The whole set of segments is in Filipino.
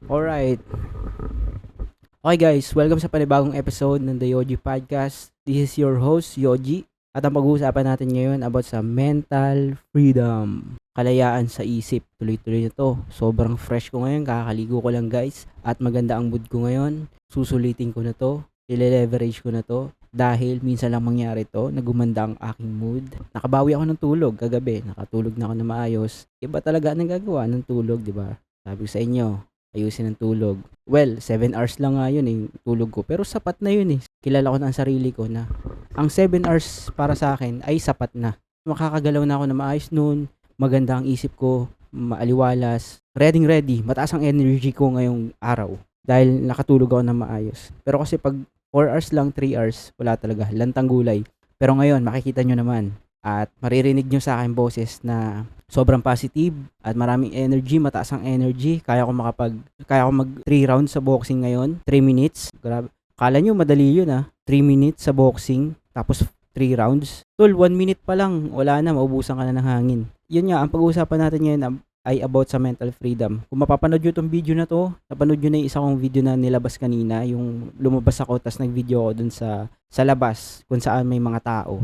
Alright. Okay guys, welcome sa panibagong episode ng The Yoji Podcast. This is your host, Yoji. At ang pag-uusapan natin ngayon about sa mental freedom. Kalayaan sa isip. Tuloy-tuloy na to. Sobrang fresh ko ngayon. Kakaligo ko lang guys. At maganda ang mood ko ngayon. Susulitin ko na to. I-leverage ko na to. Dahil minsan lang mangyari to, nagumanda ang aking mood. Nakabawi ako ng tulog kagabi. Nakatulog na ako na maayos. Iba talaga ang gagawa ng tulog, di ba? Sabi ko sa inyo, ayusin ang tulog. Well, 7 hours lang nga yun tulog ko. Pero sapat na yun Kilala ko na ang sarili ko na ang 7 hours para sa akin ay sapat na. Makakagalaw na ako na maayos noon. Maganda ang isip ko, maaliwalas. Ready. Mataas ang energy ko ngayong araw. Dahil nakatulog ako na maayos. Pero kasi pag 4 hours lang, 3 hours, wala talaga. Lantang gulay. Pero ngayon, makikita nyo naman. At maririnig nyo sa akin boses na sobrang positive at maraming energy, mataas ang energy. Kaya ko mag 3 rounds sa boxing ngayon, 3 minutes. Grabe. Kala nyo madali yun 3 minutes sa boxing, tapos 3 rounds. Tol, 1 minute pa lang, wala na, maubusan ka na ng hangin. Yun nga, ang pag-uusapan natin ngayon ay about sa mental freedom. Kung mapapanood nyo itong video na to, napanood nyo na yung isa kong video na nilabas kanina, yung lumabas ako, tas nag-video ako dun sa labas, kung saan may mga tao.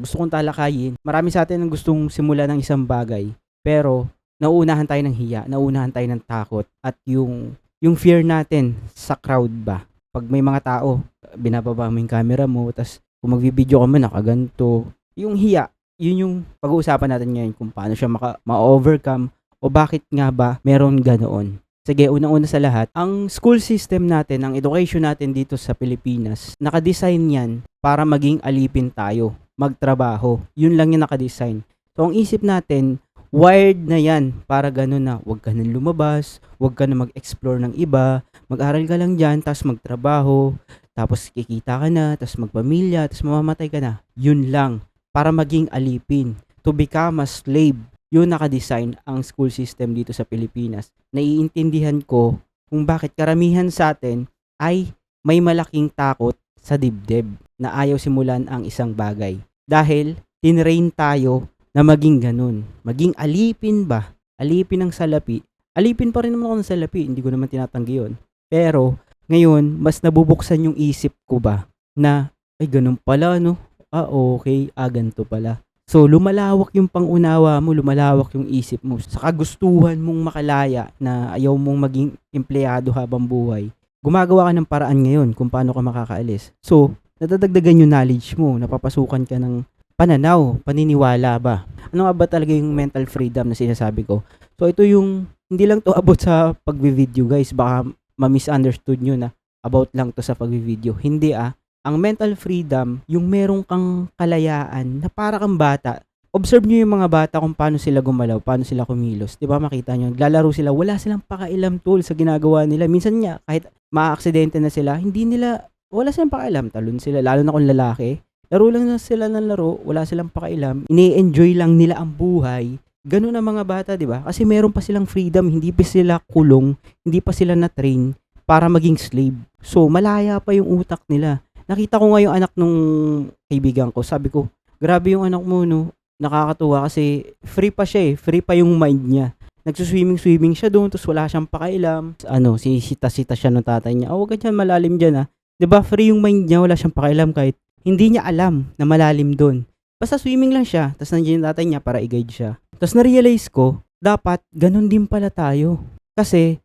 Gusto kong talakayin. Marami sa atin ang gustong simulan ng isang bagay, pero nauunahan tayo ng hiya, nauunahan tayo ng takot, at yung fear natin sa crowd ba. Pag may mga tao, binababa mo yung camera mo, tas kung magbibideo ka man, nakaganto. Yung hiya, yun yung pag-uusapan natin ngayon kung paano siya ma-overcome o bakit nga ba meron ganoon. Sige, unang-una sa lahat, ang school system natin, ang education natin dito sa Pilipinas, nakadesign yan para maging alipin tayo, magtrabaho. Yun lang yung nakadesign. So, ang isip natin, wired na yan para gano'n na huwag ka nang lumabas, huwag ka na mag-explore ng iba, mag-aral ka lang dyan, tapos magtrabaho, tapos kikita ka na, tapos magpamilya, tapos mamamatay ka na. Yun lang, para maging alipin, to become a slave. Yun nakadesign ang school system dito sa Pilipinas. Naiintindihan ko kung bakit karamihan sa atin ay may malaking takot sa dibdib na ayaw simulan ang isang bagay. Dahil tinrain tayo na maging ganun. Maging alipin ba? Alipin ng salapi. Alipin pa rin naman ako ng salapi. Hindi ko naman tinatanggi yun. Pero ngayon, mas nabubuksan yung isip ko ba na ay ganun pala no? Okay. Ganito pala. So, lumalawak yung pangunawa mo, lumalawak yung isip mo. Sa kagustuhan mong makalaya na ayaw mong maging empleyado habang buhay, gumagawa ka ng paraan ngayon kung paano ka makakaalis. So, nadadagdagan yung knowledge mo, napapasukan ka ng pananaw, paniniwala ba? Ano nga ba talaga yung mental freedom na sinasabi ko? So, ito yung, hindi lang to about sa pag-video guys, baka ma-misunderstood nyo na about lang to sa pag-video. Hindi ang mental freedom, yung merong kang kalayaan na para kang bata. Observe nyo yung mga bata kung paano sila gumalaw, paano sila kumilos. Diba makita nyo, naglalaro sila, wala silang pakailam tol sa ginagawa nila. Minsan nga, kahit ma-aksidente na sila, wala silang pakailam. Talon sila, lalo na kung lalaki. Laro lang na sila ng laro, wala silang pakailam. Ini-enjoy lang nila ang buhay. Ganun ang mga bata, diba? Kasi meron pa silang freedom, hindi pa sila kulong, hindi pa sila na-train para maging slave. So, malaya pa yung utak nila. Nakita ko nga yung anak nung kaibigan ko. Sabi ko, grabe yung anak mo, no? Nakakatuwa kasi free pa siya free pa yung mind niya. Nagsuswimming siya doon, tapos wala siyang pakailam. Sisita-sita siya ng tatay niya. Huwag ka dyan, malalim dyan 'Di ba free yung mind niya, wala siyang pakailam kahit hindi niya alam na malalim doon. Basta swimming lang siya, tapos nandiyan yung tatay niya para i-guide siya. Tapos na-realize ko, dapat ganun din pala tayo. Kasi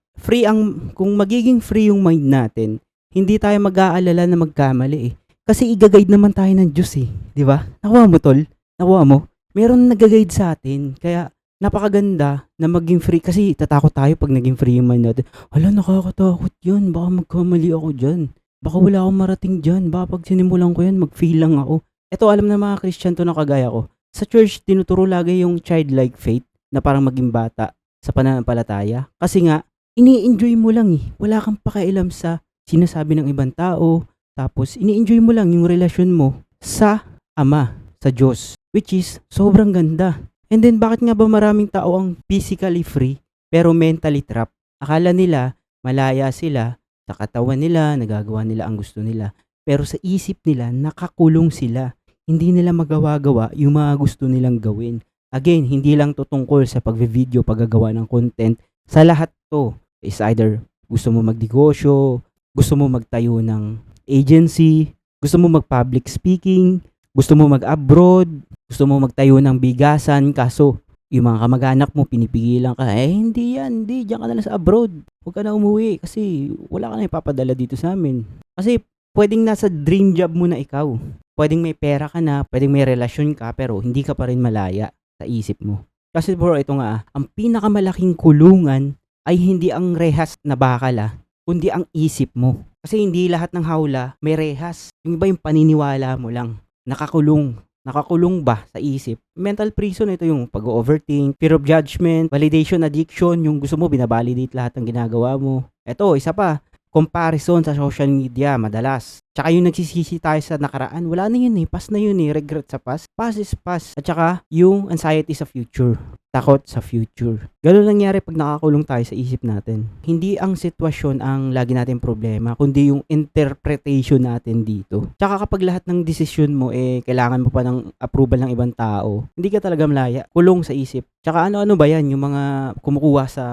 kung magiging free yung mind natin, hindi tayo mag-aalala na magkamali Kasi i-guide naman tayo ng Diyos di ba? Nakuha mo tol? Nakuha mo? Meron nag-guide sa atin. Kaya napakaganda na maging free kasi tatakot tayo pag naging free yung mind natin. Hala, nakakatakot yun. Baka magkamali ako dyan. Baka wala akong marating dyan. Baka pag sinimulan ko yan, mag-fail lang ako. Ito, alam na mga Christian to na kagaya ko. Sa church, tinuturo lagi yung childlike faith na parang maging bata sa pananampalataya. Kasi nga, ini-enjoy mo lang Wala kang pakialam sa sinasabi ng ibang tao, tapos ini-enjoy mo lang yung relasyon mo sa Ama, sa Diyos, which is sobrang ganda. And then bakit nga ba maraming tao ang physically free pero mentally trapped? Akala nila malaya sila sa katawan nila, nagagawa nila ang gusto nila, pero sa isip nila nakakulong sila. Hindi nila magawa-gawa yung mga gusto nilang gawin. Again, hindi lang to tungkol sa pagvi-video, paggagawa ng content. Sa lahat to is either gusto mo magnegosyo, gusto mo magtayo ng agency, gusto mo mag-public speaking, gusto mo mag-abroad, gusto mo magtayo ng bigasan, kaso yung mga kamag-anak mo pinipigilan ka, hindi yan, hindi, diyan ka na lang sa abroad. Huwag ka na umuwi kasi wala ka na ipapadala dito sa amin. Kasi pwedeng nasa dream job mo na ikaw. Pwedeng may pera ka na, pwedeng may relasyon ka, pero hindi ka pa rin malaya sa isip mo. Kasi bro, ito nga, ang pinakamalaking kulungan ay hindi ang rehas na bakal kundi ang isip mo. Kasi hindi lahat ng hawla may rehas. Yung iba yung paniniwala mo lang. Nakakulong ba sa isip? Mental prison, ito yung pag-overthink, fear of judgment, validation addiction, yung gusto mo binabalidate lahat ng ginagawa mo. Ito, isa pa, comparison sa social media madalas. Tsaka yung nagsisisi tayo sa nakaraan, wala na yun past na yun regret sa past. Past is past. At tsaka yung anxiety sa future, takot sa future. Ganun nangyari pag nakakulong tayo sa isip natin. Hindi ang sitwasyon ang lagi natin problema, kundi yung interpretation natin dito. Tsaka kapag lahat ng desisyon mo kailangan mo pa ng approval ng ibang tao, hindi ka talaga malaya. Kulong sa isip. Tsaka ano ba yan, yung mga kumukuha sa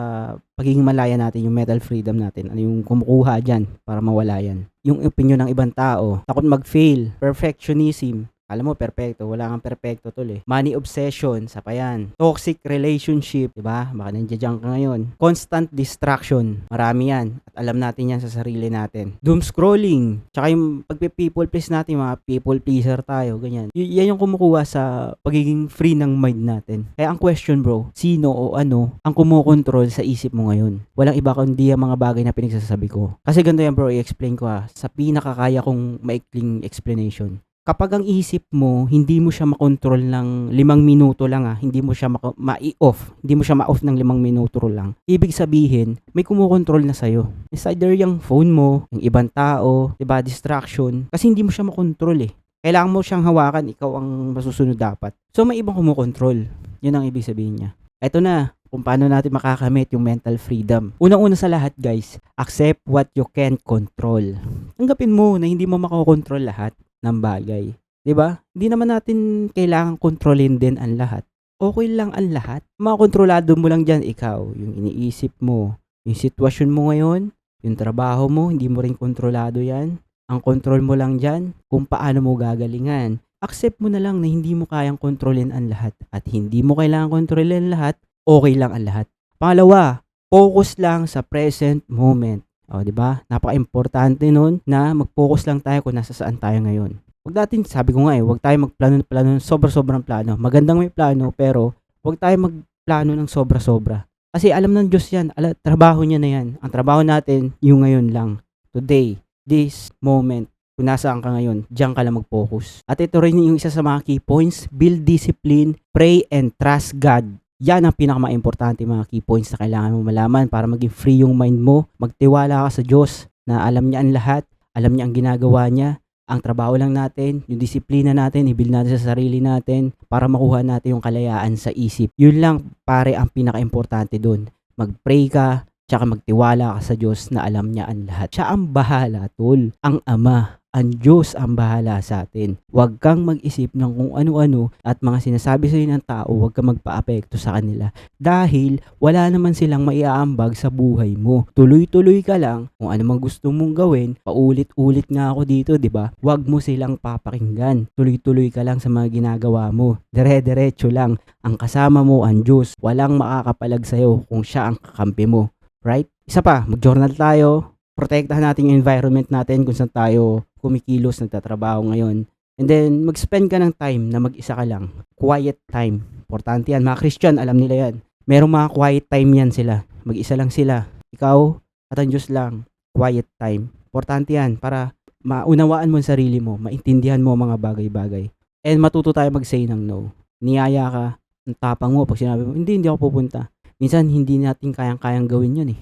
pagiging malaya natin, yung mental freedom natin. Ano yung kumukuha dyan para mawala yan? Yung opinion ng ibang tao, takot mag-fail, perfectionism. Alam mo, perfecto. Wala kang perfecto tol Money obsession, sa pa yan. Toxic relationship, diba? Baka nandiyan ka ngayon. Constant distraction, marami yan. At alam natin yan sa sarili natin. Doom scrolling, tsaka yung pagpe-people please natin, mga people pleaser tayo, ganyan. Yan yung kumukuha sa pagiging free ng mind natin. Kaya ang question bro, sino o ano ang kumukontrol sa isip mo ngayon? Walang iba kundi ang mga bagay na pinagsasabi ko. Kasi ganito yan bro, i-explain ko sa pinakakaya kong maikling explanation. Kapag ang isip mo, hindi mo siya makontrol ng 5 minuto lang hindi mo siya ma-off, hindi mo siya ma-off ng 5 minuto lang. Ibig sabihin, may kumukontrol na sa'yo. It's either yung phone mo, yung ibang tao, diba, distraction, kasi hindi mo siya makontrol Kailangan mo siyang hawakan, ikaw ang masusunod dapat. So may ibang kumukontrol. Yun ang ibig sabihin niya. Ito na, kung paano natin makakamit yung mental freedom. Unang-una sa lahat guys, accept what you can control. Tanggapin mo na hindi mo makakontrol lahat ng bagay. 'Di ba? Hindi naman natin kailangan kontrolin din ang lahat. Okay lang ang lahat. Makontrolado mo lang diyan ikaw, yung iniisip mo, yung sitwasyon mo ngayon, yung trabaho mo, hindi mo rin kontrolado 'yan. Ang control mo lang diyan kung paano mo gagalingan. Accept mo na lang na hindi mo kayang kontrolin ang lahat at hindi mo kailangan kontrolin ang lahat. Okay lang ang lahat. Pangalawa, focus lang sa present moment. O, di ba? Napaka-importante nun na mag-focus lang tayo kung nasa saan tayo ngayon. Huwag natin, sabi ko nga wag tayo magplano sobra-sobrang plano. Magandang may plano, pero huwag tayo magplano ng sobra-sobra. Kasi alam ng Diyos yan, trabaho niya na yan. Ang trabaho natin, yung ngayon lang. Today, this moment, kung nasaan ka ngayon, diyan ka lang mag-focus. At ito rin yung isa sa mga key points, build discipline, pray and trust God. Yan ang pinaka-importante mga key points na kailangan mo malaman para maging free yung mind mo. Magtiwala ka sa Diyos na alam niya ang lahat, alam niya ang ginagawa niya. Ang trabaho lang natin, yung disiplina natin, i-build natin sa sarili natin para makuha natin yung kalayaan sa isip. Yun lang pare ang pinaka-importante doon. Mag-pray ka, tsaka magtiwala ka sa Diyos na alam niya ang lahat. Siya ang bahala tol, ang Ama. Ang Diyos ang bahala sa atin. Huwag kang mag-isip ng kung ano-ano at mga sinasabi sa iyo ng tao, huwag kang magpa-apekto sa kanila. Dahil wala naman silang maiaambag sa buhay mo. Tuloy-tuloy ka lang kung ano mang gusto mong gawin. Paulit-ulit nga ako dito, di ba? Huwag mo silang papakinggan. Tuloy-tuloy ka lang sa mga ginagawa mo. Dire-diretso lang. Ang kasama mo ang Diyos. Walang makakapalag sa iyo kung siya ang kakampi mo. Right? Isa pa, mag-journal tayo. Protektahan natin yung environment natin kung saan tayo kumikilos, nagtatrabaho ngayon. And then, mag-spend ka ng time na mag-isa ka lang. Quiet time. Importante yan. Mga Christian, alam nila yan. Merong mga quiet time yan sila. Mag-isa lang sila. Ikaw at ang Diyos lang. Quiet time. Importante yan para maunawaan mo ang sarili mo. Maintindihan mo ang mga bagay-bagay. And matuto tayo mag-say ng no. Niyaya ka, ang tapang mo. Pag sinabi mo, hindi ako pupunta. Minsan, hindi natin kayang-kayang gawin yun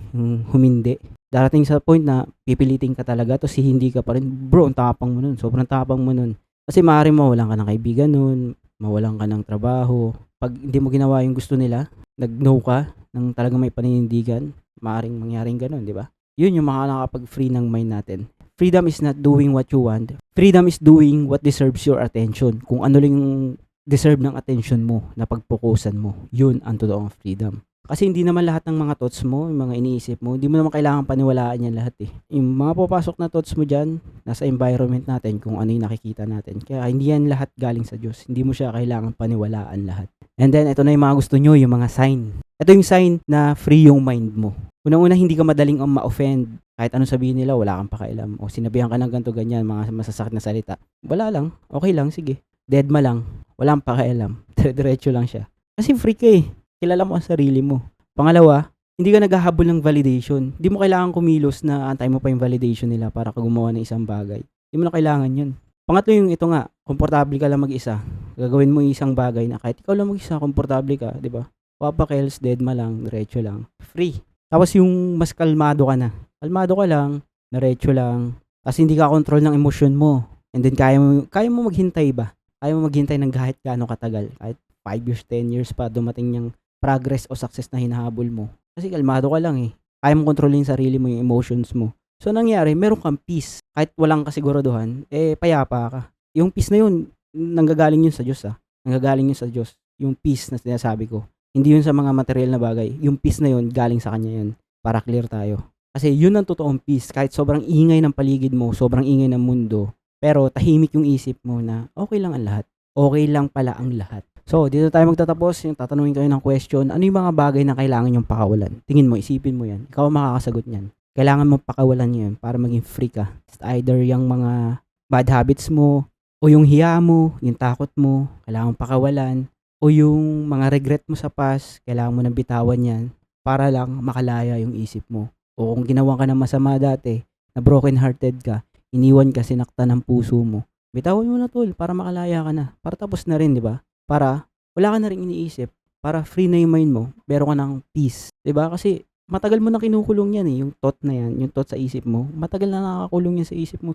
humindi. Darating sa point na pipilitin ka talaga tapos hindi ka pa rin. Bro, ang tapang mo nun. Sobrang tapang mo nun. Kasi maaaring mawalan ka ng kaibigan nun, mawalan ka ng trabaho. Pag hindi mo ginawa yung gusto nila, nag-no ka ng talagang may paninindigan, maaaring mangyaring ganun, di ba? Yun yung nakakapag-free ng mind natin. Freedom is not doing what you want. Freedom is doing what deserves your attention. Kung ano lang yung deserve ng attention mo na pagpukusan mo, yun ang totoong freedom. Kasi hindi naman lahat ng mga thoughts mo, yung mga iniisip mo, hindi mo naman kailangan paniwalaan yan lahat eh. Yung mga papasok na thoughts mo dyan, nasa environment natin, kung ano yung nakikita natin. Kaya hindi yan lahat galing sa Diyos. Hindi mo siya kailangan paniwalaan lahat. And then, ito na yung mga gusto nyo, yung mga sign. Ito yung sign na free yung mind mo. Unang-una, hindi ka madaling ma-offend. Kahit anong sabihin nila, wala kang pakialam. O sinabihan ka ng ganito, ganyan, mga masasakit na salita. Wala lang, okay lang, sige. Deadma lang, walang pakialam. Diretso lang siya. Kasi free ka eh. Kilala mo ang sarili mo. Pangalawa, hindi ka naghahabol ng validation. Hindi mo kailangan kumilos na antay mo pa yung validation nila para ka gumawa ng isang bagay. Hindi mo na kailangan yun. Pangatlo yung ito nga, komportable ka lang mag-isa. Gagawin mo yung isang bagay na kahit ikaw lang mag-isa, komportable ka, di ba? Papa Kels, deadma lang, diretso lang. Free. Tapos yung mas kalmado ka na. Kalmado ka lang, diretso lang. Kasi hindi ka control ng emosyon mo. And then kaya mo maghintay ba? Kaya mo maghintay ng kahit gaano katagal. Kahit 5 years, 10 years pa dumating yung progress o success na hinahabol mo. Kasi kalmado ka lang eh. Kaya mo kontrolin yung sarili mo, yung emotions mo. So nangyari, meron kang peace. Kahit walang kasiguraduhan, payapa ka. Yung peace na yun, nanggagaling yun sa Diyos Nanggagaling yun sa Diyos. Yung peace na sinasabi ko. Hindi yun sa mga material na bagay. Yung peace na yun, galing sa Kanya yun. Para clear tayo. Kasi yun ang totoong peace. Kahit sobrang ingay ng paligid mo, sobrang ingay ng mundo, pero tahimik yung isip mo na okay lang ang lahat. Okay lang pala ang lahat. So, dito tayo magtatapos. Yung tatanungin kayo ng question, ano yung mga bagay na kailangan yung pakawalan? Tingin mo, isipin mo yan. Ikaw ang makakasagot niyan. Kailangan mo pakawalan yan para maging free ka. It's either yung mga bad habits mo, o yung hiya mo, yung takot mo, kailangan mong pakawalan, o yung mga regret mo sa past, kailangan mo nang bitawan yan para lang makalaya yung isip mo. O kung ginawa ka ng masama dati, na broken hearted ka, iniwan ka, sinaktan ng puso mo, bitawan mo na tol para makalaya ka na. Para tapos na rin, di ba? Para wala ka na rin iniisip, para free na yung mind mo, meron ka ng peace. 'Di ba? Kasi matagal mo na kinukulong yan eh, yung thought na yan, yung thought sa isip mo, matagal na nakakulong yan sa isip mo.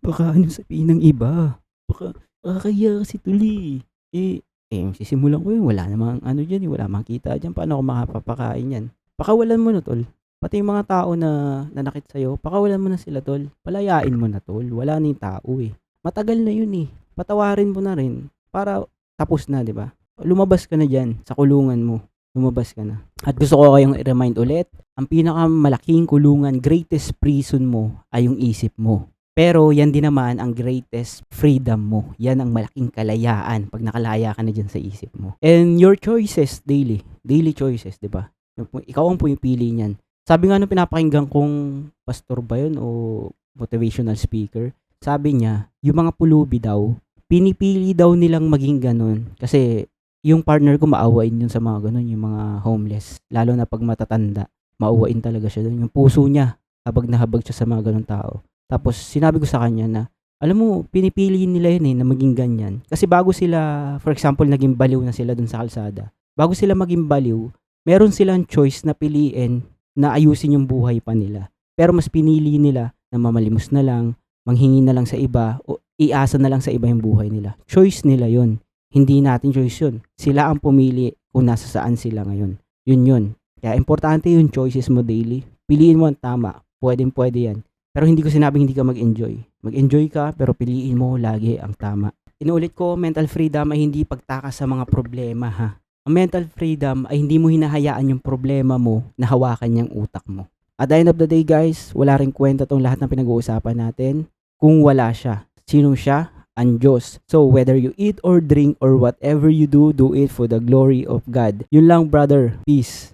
Baka ano sabihin ng iba? Baka kaya kasi tuli. Sisimulan ko yun, wala namang ano dyan, wala namang kita dyan, paano ako makapapakain yan? Pakawalan mo na tol. Pati yung mga tao na nanakit sa'yo, pakawalan mo na sila tol. Palayain mo na tol, wala na yung tao eh. Matagal na yun eh. Patawarin mo na rin para tapos na, di ba? Lumabas ka na dyan sa kulungan mo. Lumabas ka na. At gusto ko kayong i-remind ulit, ang pinakamalaking kulungan, greatest prison mo ay yung isip mo. Pero yan din naman ang greatest freedom mo. Yan ang malaking kalayaan pag nakalaya ka na dyan sa isip mo. And your choices daily choices, di ba? Ikaw ang pumipili niyan. Sabi nga nung pinapakinggan kong pastor ba yun o motivational speaker, sabi niya, yung mga pulubi daw, pinipili daw nilang maging ganun kasi yung partner ko maawain yun sa mga ganun, yung mga homeless. Lalo na pag matatanda, maawain talaga siya doon. Yung puso niya, habag na habag siya sa mga ganun tao. Tapos sinabi ko sa kanya na, alam mo, pinipili nila yun na maging ganyan. Kasi bago sila, for example, naging baliw na sila dun sa kalsada, bago sila maging baliw, meron silang choice na piliin na ayusin yung buhay pa nila. Pero mas pinili nila na mamalimos na lang, manghingi na lang sa iba, o iasa na lang sa iba yung buhay nila. Choice nila yun. Hindi natin choice yun. Sila ang pumili kung nasa saan sila ngayon. Yun. Kaya importante yung choices mo daily. Piliin mo ang tama. Pwede yan. Pero hindi ko sinabing hindi ka mag-enjoy. Mag-enjoy ka, pero piliin mo lagi ang tama. Inuulit ko, mental freedom ay hindi pagtakas sa mga problema ha. Ang mental freedom ay hindi mo hinahayaan yung problema mo na hawakan yung utak mo. At the end of the day guys, wala rin kwenta tong lahat ng pinag-uusapan natin kung wala siya. Sino siya? Ang Diyos. So whether you eat or drink or whatever you do, do it for the glory of God. Yun lang brother. Peace.